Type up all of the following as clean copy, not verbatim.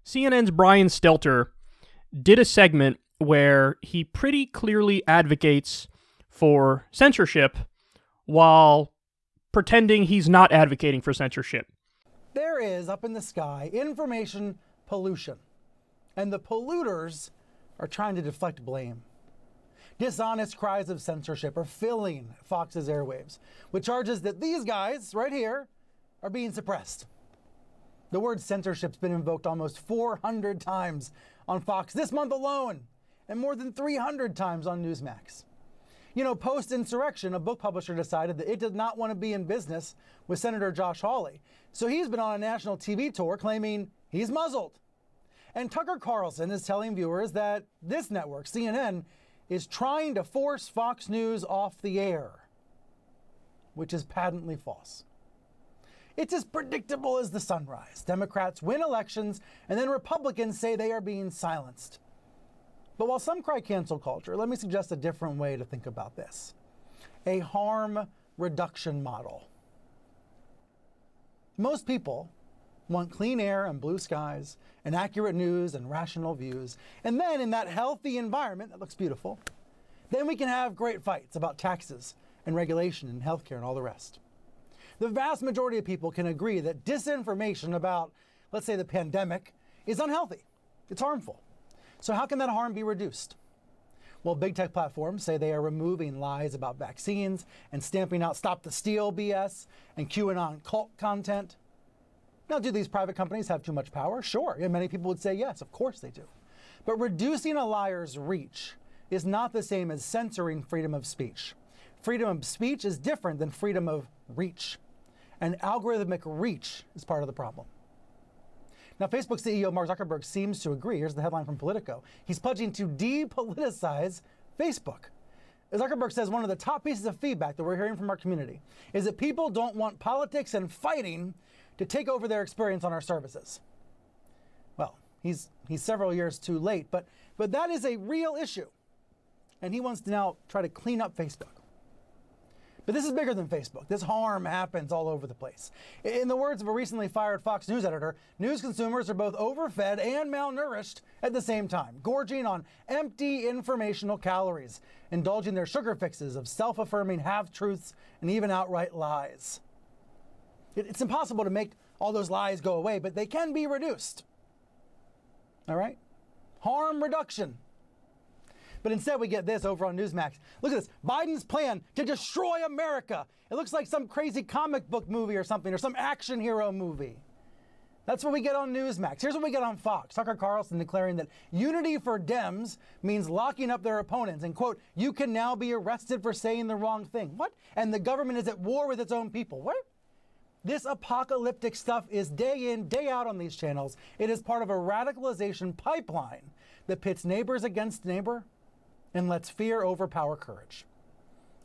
CNN's Brian Stelter did a segment where he pretty clearly advocates for censorship while pretending he's not advocating for censorship. There is, up in the sky, information pollution, and the polluters are trying to deflect blame. Dishonest cries of censorship are filling Fox's airwaves with charges that these guys right here are being suppressed. The word censorship's been invoked almost 400 times on Fox this month alone, and more than 300 times on Newsmax. You know, post-insurrection, a book publisher decided that it did not want to be in business with Senator Josh Hawley, so he's been on a national TV tour claiming he's muzzled. And Tucker Carlson is telling viewers that this network, CNN, is trying to force Fox News off the air, which is patently false. It's as predictable as the sunrise. Democrats win elections, and then Republicans say they are being silenced. But while some cry cancel culture, let me suggest a different way to think about this. A harm reduction model. Most people want clean air and blue skies, and accurate news and rational views. And then in that healthy environment that looks beautiful, then we can have great fights about taxes and regulation and healthcare and all the rest. The vast majority of people can agree that disinformation about, let's say, the pandemic is unhealthy. It's harmful. So how can that harm be reduced? Well, big tech platforms say they are removing lies about vaccines and stamping out Stop the Steal BS and QAnon cult content. Now, do these private companies have too much power? Sure. And many people would say yes, of course they do. But reducing a liar's reach is not the same as censoring freedom of speech. Freedom of speech is different than freedom of reach. And algorithmic reach is part of the problem. Now, Facebook CEO Mark Zuckerberg seems to agree. Here's the headline from Politico. He's pledging to depoliticize Facebook. Zuckerberg says one of the top pieces of feedback that we're hearing from our community is that people don't want politics and fighting to take over their experience on our services. Well, he's several years too late, but that is a real issue. And he wants to now try to clean up Facebook. But this is bigger than Facebook. This harm happens all over the place. In the words of a recently fired Fox News editor, news consumers are both overfed and malnourished at the same time, gorging on empty informational calories, indulging their sugar fixes of self-affirming half-truths and even outright lies. It's impossible to make all those lies go away, but they can be reduced. All right? Harm reduction. But instead we get this over on Newsmax. Look at this. Biden's plan to destroy America. It looks like some crazy comic book movie or something, or some action hero movie. That's what we get on Newsmax. Here's what we get on Fox. Tucker Carlson declaring that unity for Dems means locking up their opponents and, quote, you can now be arrested for saying the wrong thing. What? And the government is at war with its own people. What? This apocalyptic stuff is day in, day out on these channels. It is part of a radicalization pipeline that pits neighbors against neighbor and lets fear overpower courage.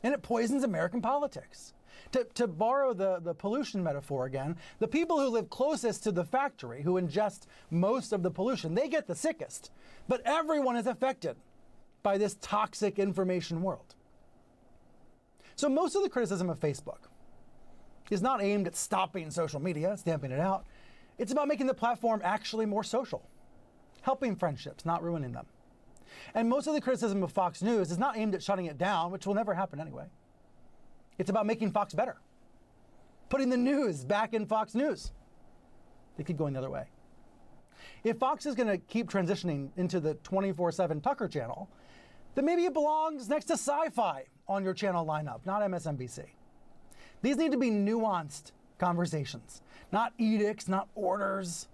And it poisons American politics. To borrow the pollution metaphor again, the people who live closest to the factory, who ingest most of the pollution, they get the sickest. But everyone is affected by this toxic information world. So most of the criticism of Facebook is not aimed at stopping social media, stamping it out. It's about making the platform actually more social, helping friendships, not ruining them. And most of the criticism of Fox News is not aimed at shutting it down, which will never happen anyway. It's about making Fox better, putting the news back in Fox News. They keep going the other way. If Fox is going to keep transitioning into the 24/7 Tucker channel, then maybe it belongs next to Sci-Fi on your channel lineup, not MSNBC. These need to be nuanced conversations, not edicts, not orders.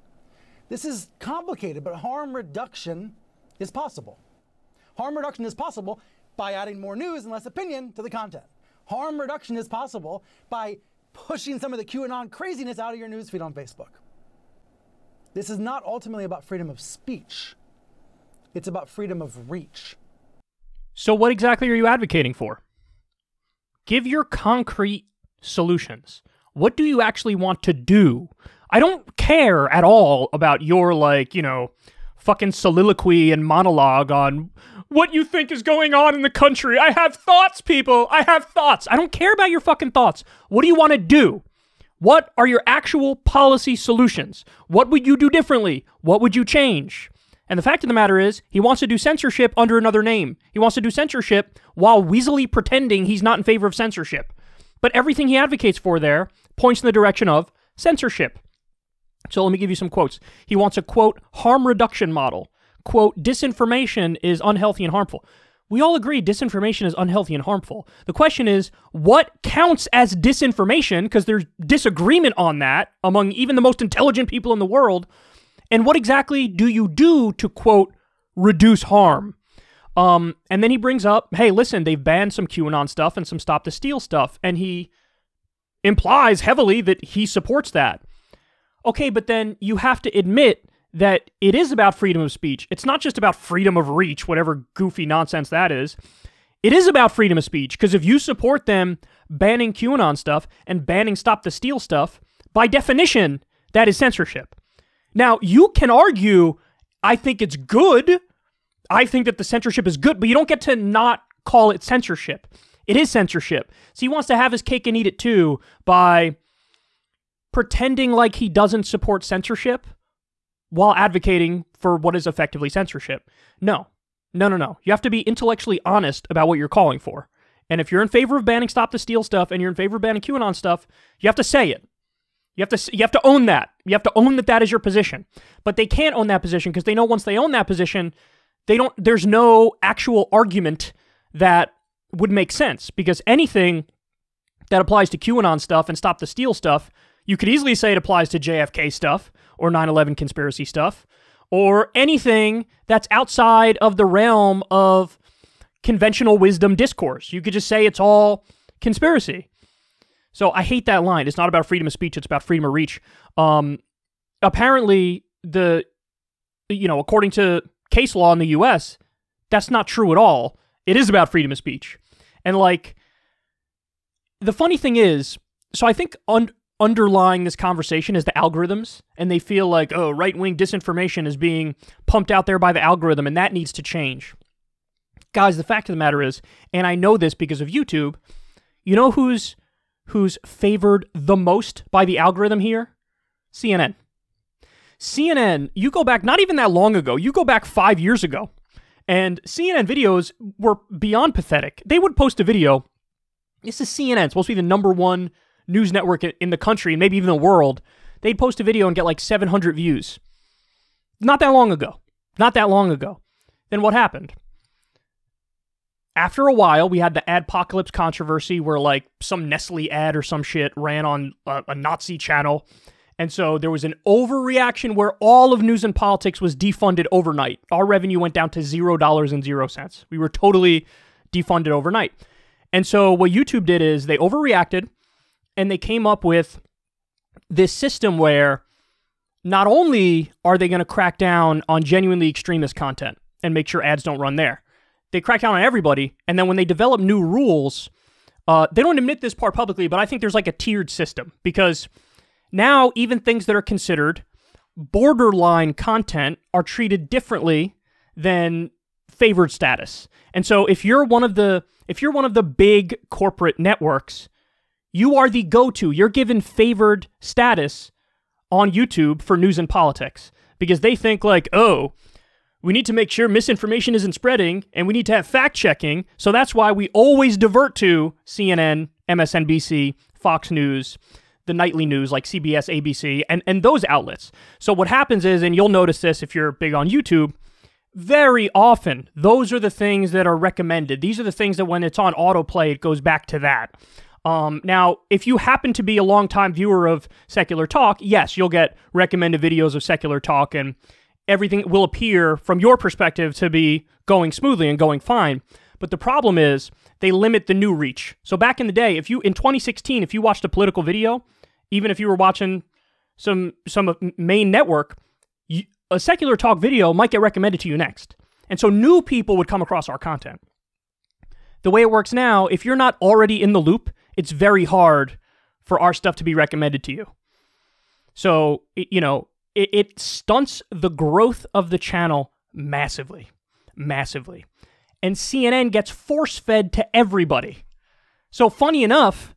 This is complicated, but harm reduction is possible. Harm reduction is possible by adding more news and less opinion to the content. Harm reduction is possible by pushing some of the QAnon craziness out of your newsfeed on Facebook. This is not ultimately about freedom of speech. It's about freedom of reach. So what exactly are you advocating for? Give your concrete solutions. What do you actually want to do? I don't care at all about your, fucking soliloquy and monologue on what you think is going on in the country. I have thoughts, people. I have thoughts. I don't care about your fucking thoughts. What do you want to do? What are your actual policy solutions? What would you do differently? What would you change? And the fact of the matter is, he wants to do censorship under another name. He wants to do censorship while weaselly pretending he's not in favor of censorship. But everything he advocates for there points in the direction of censorship. So let me give you some quotes. He wants a, quote, harm reduction model. Quote, disinformation is unhealthy and harmful. We all agree disinformation is unhealthy and harmful. The question is, what counts as disinformation? Because there's disagreement on that among even the most intelligent people in the world. And what exactly do you do to, quote, reduce harm? And then he brings up, hey, listen, they've banned some QAnon stuff and some Stop the Steal stuff. And he implies heavily that he supports that. Okay, but then you have to admit that it is about freedom of speech. It's not just about freedom of reach, whatever goofy nonsense that is. It is about freedom of speech, because if you support them banning QAnon stuff and banning Stop the Steal stuff, by definition, that is censorship. Now, you can argue, I think it's good. I think that the censorship is good, but you don't get to not call it censorship. It is censorship. So he wants to have his cake and eat it too by pretending like he doesn't support censorship while advocating for what is effectively censorship. No. You have to be intellectually honest about what you're calling for. And if you're in favor of banning Stop the Steal stuff and you're in favor of banning QAnon stuff, you have to say it. You have to own that. You have to own that that is your position. But they can't own that position because they know once they own that position, there's no actual argument that would make sense, because anything that applies to QAnon stuff and Stop the Steal stuff, you could easily say it applies to JFK stuff or 9/11 conspiracy stuff or anything that's outside of the realm of conventional wisdom discourse. You could just say it's all conspiracy. So I hate that line. It's not about freedom of speech. It's about freedom of reach. Apparently, according to case law in the U.S., that's not true at all. It is about freedom of speech. And the funny thing is, so I think underlying this conversation is the algorithms, and they feel like, oh, right-wing disinformation is being pumped out there by the algorithm, and that needs to change. Guys, the fact of the matter is, and I know this because of YouTube, you know who's favored the most by the algorithm here? CNN. CNN, you go back not even that long ago, you go back 5 years ago, and CNN videos were beyond pathetic. They would post a video. This is CNN, it's supposed to be the number1 news network in the country, and maybe even the world. They'd post a video and get like 700 views. Not that long ago. Then what happened? After a while, we had the adpocalypse controversy where like some Nestle ad or some shit ran on a Nazi channel. And so there was an overreaction where all of news and politics was defunded overnight. Our revenue went down to $0.00. We were totally defunded overnight. And so what YouTube did is they overreacted, and they came up with this system where not only are they going to crack down on genuinely extremist content and make sure ads don't run there, they crack down on everybody, and then when they develop new rules, they don't admit this part publicly, but I think there's like a tiered system, because now even things that are considered borderline content are treated differently than favored status. And so if you're one of the big corporate networks, you are the go-to. You're given favored status on YouTube for news and politics, because they think like, oh, we need to make sure misinformation isn't spreading, and we need to have fact-checking, so that's why we always divert to CNN, MSNBC, Fox News, the nightly news like CBS, ABC, and those outlets. So what happens is, and you'll notice this if you're big on YouTube, very often, those are the things that are recommended. These are the things that when it's on autoplay, it goes back to that. Now, if you happen to be a longtime viewer of Secular Talk, yes, you'll get recommended videos of Secular Talk, and everything will appear from your perspective to be going smoothly and going fine. But the problem is they limit the new reach. So back in the day, in 2016, if you watched a political video, even if you were watching some main network, a Secular Talk video might get recommended to you next. And so new people would come across our content. The way it works now, if you're not already in the loop, it's very hard for our stuff to be recommended to you. So, it stunts the growth of the channel massively. And CNN gets force-fed to everybody. So funny enough,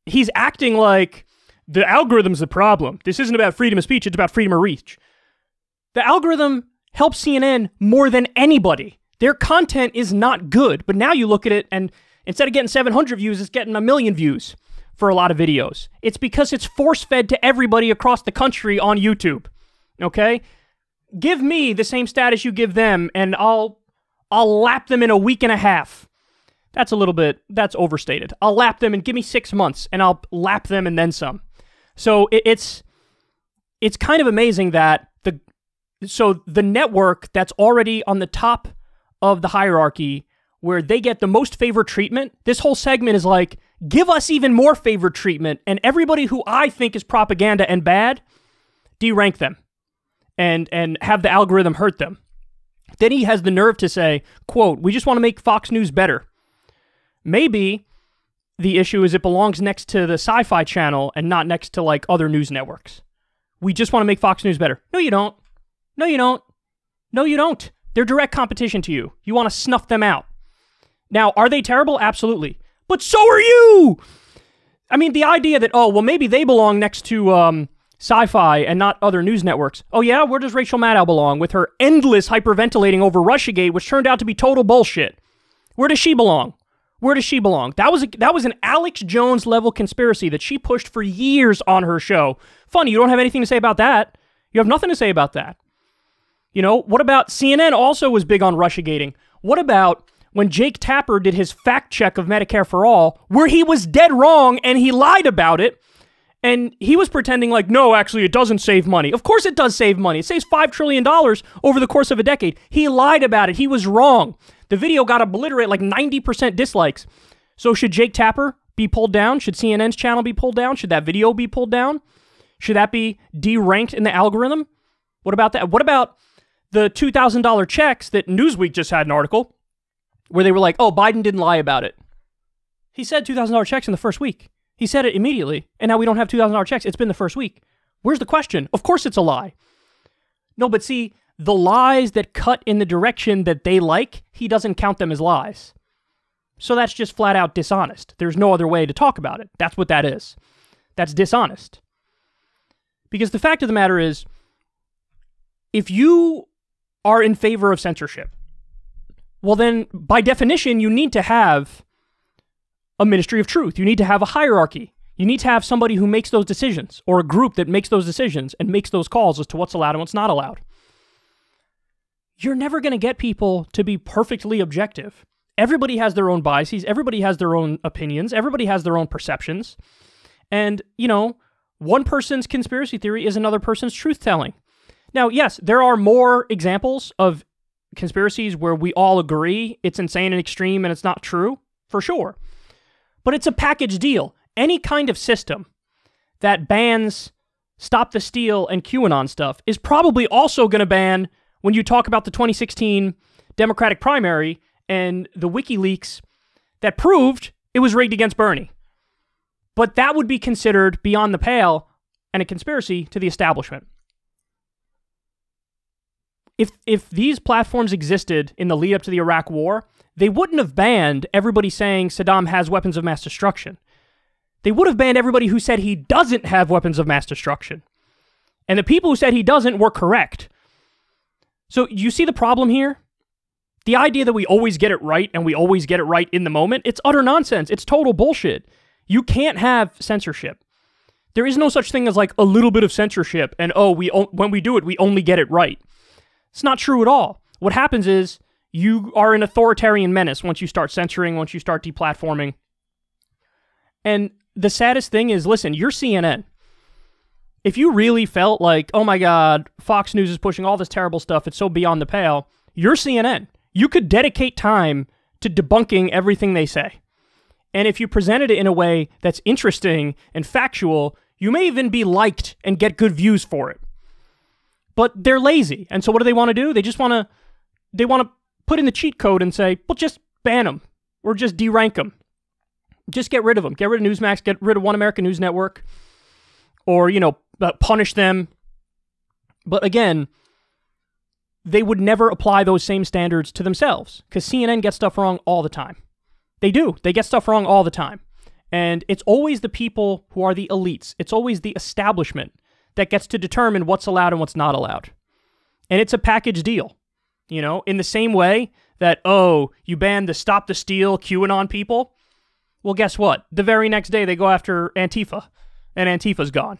he's acting like the algorithm's the problem. This isn't about freedom of speech, it's about freedom of reach. The algorithm helps CNN more than anybody. Their content is not good, but now you look at it and instead of getting 700 views, it's getting 1 million views for a lot of videos. It's because it's force-fed to everybody across the country on YouTube, okay? Give me the same status you give them, and I'll lap them in a week and a half. That's overstated. I'll lap them and give me 6 months, and I'll lap them and then some. So it's kind of amazing that the network that's already on the top of the hierarchy, where they get the most favored treatment, this whole segment is like, give us even more favored treatment, and everybody who I think is propaganda and bad, derank them and have the algorithm hurt them. Then he has the nerve to say, quote, we just want to make Fox News better. Maybe the issue is it belongs next to the Sci-Fi Channel and not next to, like, other news networks. We just want to make Fox News better. No, you don't. No, you don't. No, you don't. They're direct competition to you. You want to snuff them out. Now, are they terrible? Absolutely. But so are you! I mean, the idea that, oh, well, maybe they belong next to Sci-Fi and not other news networks. Oh, yeah? Where does Rachel Maddow belong with her endless hyperventilating over Russiagate, which turned out to be total bullshit? Where does she belong? Where does she belong? That was an Alex Jones level conspiracy that she pushed for years on her show. Funny, you don't have anything to say about that. You have nothing to say about that. You know, what about CNN also was big on Russiagating? What about when Jake Tapper did his fact check of Medicare for All, where he was dead wrong and he lied about it, and he was pretending like, no, actually, it doesn't save money. Of course it does save money. It saves $5 trillion over the course of a decade. He lied about it. He was wrong. The video got obliterated, like 90% dislikes. So should Jake Tapper be pulled down? Should CNN's channel be pulled down? Should that video be pulled down? Should that be deranked in the algorithm? What about that? What about the $2,000 checks that Newsweek just had an article where they were like, oh, Biden didn't lie about it. He said $2,000 checks in the first week. He said it immediately, and now we don't have $2,000 checks. It's been the first week. Where's the question? Of course it's a lie. No, but see, the lies that cut in the direction that they like, he doesn't count them as lies. So that's just flat out dishonest. There's no other way to talk about it. That's what that is. That's dishonest. Because the fact of the matter is, if you are in favor of censorship, well then, by definition, you need to have a ministry of truth. You need to have a hierarchy. You need to have somebody who makes those decisions, or a group that makes those decisions and makes those calls as to what's allowed and what's not allowed. You're never going to get people to be perfectly objective. Everybody has their own biases. Everybody has their own opinions. Everybody has their own perceptions. And, you know, one person's conspiracy theory is another person's truth-telling. Now, yes, there are more examples of conspiracies where we all agree it's insane and extreme and it's not true, for sure. But it's a package deal. Any kind of system that bans Stop the Steal and QAnon stuff is probably also going to ban when you talk about the 2016 Democratic primary and the WikiLeaks that proved it was rigged against Bernie. But that would be considered beyond the pale and a conspiracy to the establishment. If these platforms existed in the lead up to the Iraq War, they wouldn't have banned everybody saying Saddam has weapons of mass destruction. They would have banned everybody who said he doesn't have weapons of mass destruction. And the people who said he doesn't were correct. So you see the problem here? The idea that we always get it right and we always get it right in the moment, it's utter nonsense. It's total bullshit. You can't have censorship. There is no such thing as like a little bit of censorship and when we do it, we only get it right. It's not true at all. What happens is you are an authoritarian menace once you start censoring, once you start deplatforming. And the saddest thing is, listen, you're CNN. If you really felt like, oh my God, Fox News is pushing all this terrible stuff, it's so beyond the pale, you're CNN. You could dedicate time to debunking everything they say. And if you presented it in a way that's interesting and factual, you may even be liked and get good views for it. But they're lazy. And so what do they want to do? They want to put in the cheat code and say, well, just ban them or just derank them. Just get rid of them. Get rid of Newsmax, get rid of One American News Network, or, you know, punish them. But again, they would never apply those same standards to themselves because CNN gets stuff wrong all the time. They do. They get stuff wrong all the time. And it's always the people who are the elites. It's always the establishment that gets to determine what's allowed and what's not allowed. And it's a package deal, you know, in the same way that, oh, you banned the Stop the Steal QAnon people. Well, guess what? The very next day they go after Antifa, and Antifa's gone.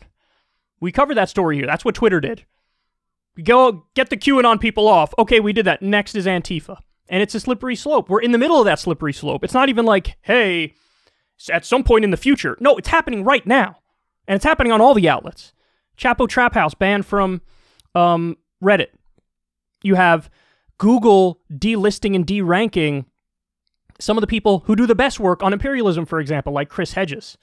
We covered that story here. That's what Twitter did. Go get the QAnon people off. Okay, we did that. Next is Antifa. And it's a slippery slope. We're in the middle of that slippery slope. It's not even like, hey, at some point in the future. No, it's happening right now. And it's happening on all the outlets. Chapo Trap House banned from Reddit. You have Google delisting and deranking some of the people who do the best work on imperialism, for example, like Chris Hedges.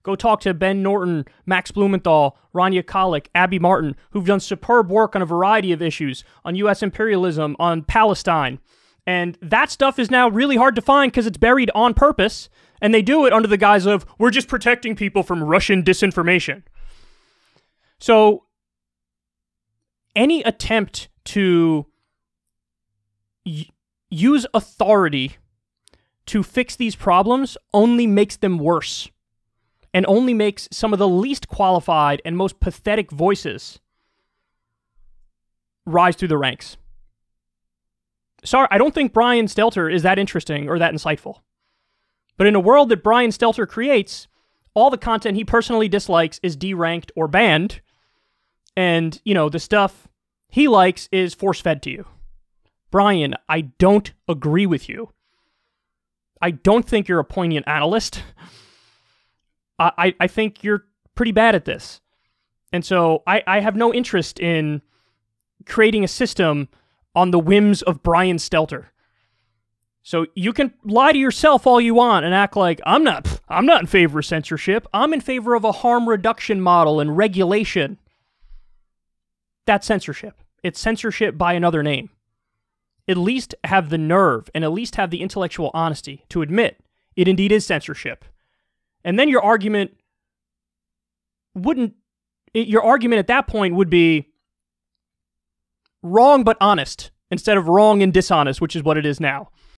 Go talk to Ben Norton, Max Blumenthal, Rania Khalek, Abby Martin, who've done superb work on a variety of issues, on U.S. imperialism, on Palestine. And that stuff is now really hard to find because it's buried on purpose, and they do it under the guise of, we're just protecting people from Russian disinformation. So, any attempt to use authority to fix these problems only makes them worse, and only makes some of the least qualified and most pathetic voices rise through the ranks. Sorry, I don't think Brian Stelter is that interesting or that insightful. But in a world that Brian Stelter creates, all the content he personally dislikes is deranked or banned, and, you know, the stuff he likes is force-fed to you. Brian, I don't agree with you. I don't think you're a poignant analyst. I think you're pretty bad at this. And so I have no interest in creating a system on the whims of Brian Stelter. So you can lie to yourself all you want and act like, I'm not in favor of censorship. I'm in favor of a harm reduction model and regulation. That's censorship. It's censorship by another name. At least have the nerve and at least have the intellectual honesty to admit it indeed is censorship. And then your argument at that point would be wrong but honest instead of wrong and dishonest, which is what it is now.